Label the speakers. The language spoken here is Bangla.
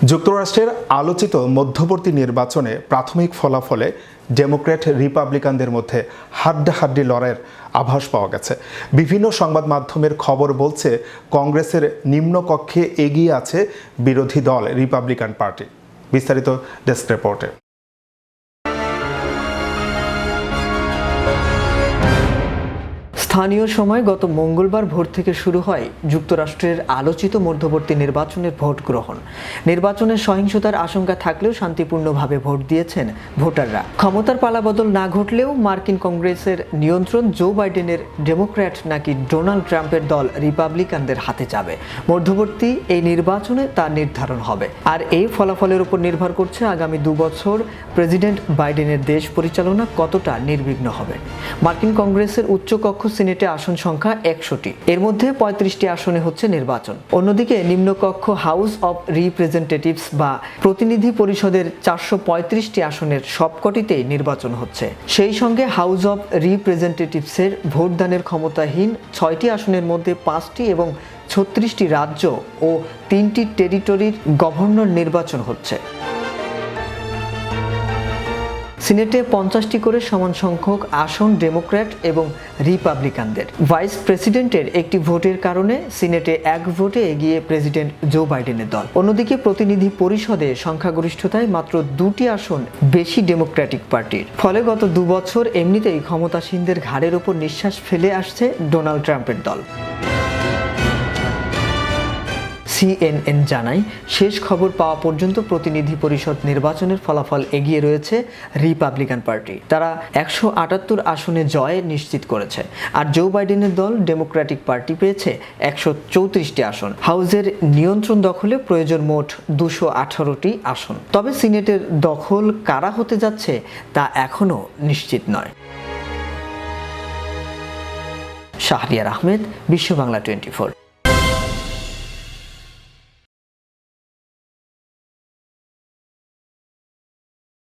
Speaker 1: যুক্তরাষ্ট্রের আলোচিত মধ্যবর্তী নির্বাচনে প্রাথমিক ফলাফলে ডেমোক্র্যাট রিপাবলিকানদের মধ্যে হাড্ডাহাড্ডি লড়াইয়ের আভাস পাওয়া গেছে। বিভিন্ন সংবাদ মাধ্যমের খবর বলছে কংগ্রেসের নিম্নকক্ষে এগিয়ে আছে বিরোধী দল রিপাবলিকান পার্টি। বিস্তারিত ডেস্ক রিপোর্টে।
Speaker 2: স্থানীয় সময় গত মঙ্গলবার ভোর থেকে শুরু হয় যুক্তরাষ্ট্রের আলোচিত মধ্যবর্তী নির্বাচনের ভোট গ্রহণ। নির্বাচনের সহিংসতার আশঙ্কা থাকলেও শান্তিপূর্ণভাবে ভোট দিয়েছেন ভোটাররা। ক্ষমতার পালাবদল না ঘটলেও মার্কিন কংগ্রেসের নিয়ন্ত্রণ জো বাইডেনের ডেমোক্র্যাট নাকি ডোনাল্ড ট্রাম্পের দল রিপাবলিকানদের হাতে যাবে। মধ্যবর্তী এই নির্বাচনে তা নির্ধারণ হবে। আর এই ফলাফলের উপর নির্ভর করছে আগামী 2 বছর প্রেসিডেন্ট বাইডেনের দেশ পরিচালনা কতটা নির্বিঘ্ন হবে। মার্কিন কংগ্রেসের উচ্চকক্ষ সিনেটে আসন সংখ্যা 100টি, এর মধ্যে 35টি আসনে হচ্ছে নির্বাচন। অন্যদিকে নিম্নকক্ষ হাউস অব রিপ্রেজেন্টেটিভস বা প্রতিনিধি পরিষদের 435টি আসনের সবকটিতেই নির্বাচন হচ্ছে। সেই সঙ্গে হাউস অব রিপ্রেজেন্টেটিভসের ভোটদানের ক্ষমতাহীন 6টি আসনের মধ্যে 5টি এবং 36টি রাজ্য ও 3টি টেরিটরির গভর্নর নির্বাচন হচ্ছে। সিনেটে 50টি করে সমান সংখ্যক আসন ডেমোক্র্যাট এবং রিপাবলিকানদের। ভাইস প্রেসিডেন্টের একটি ভোটের কারণে সিনেটে 1 ভোটে এগিয়ে প্রেসিডেন্ট জো বাইডেনের দল। অন্যদিকে প্রতিনিধি পরিষদে সংখ্যাগরিষ্ঠতায় মাত্র 2টি আসন বেশি ডেমোক্র্যাটিক পার্টির। ফলে গত 2 বছর এমনিতেই ক্ষমতাসীনদের ঘাড়ের ওপর নিঃশ্বাস ফেলে আসছে ডোনাল্ড ট্রাম্পের দল। CNN জানায়, শেষ খবর পাওয়া পর্যন্ত প্রতিনিধি পরিষদ নির্বাচনের ফলাফল এগিয়ে রয়েছে রিপাবলিকান পার্টি। তারা 178 আসনে জয় নিশ্চিত করেছে। আর জো বাইডেনের দল ডেমোক্র্যাটিক পার্টি পেয়েছে 134টি আসন। হাউসের নিয়ন্ত্রণ দখলে প্রয়োজন মোট 218টি আসন। তবে সিনেটের দখল কারা হতে যাচ্ছে তা এখনও নিশ্চিত নয়। শাহরিয়ার আহমেদ, বিশ্ব বাংলা 24।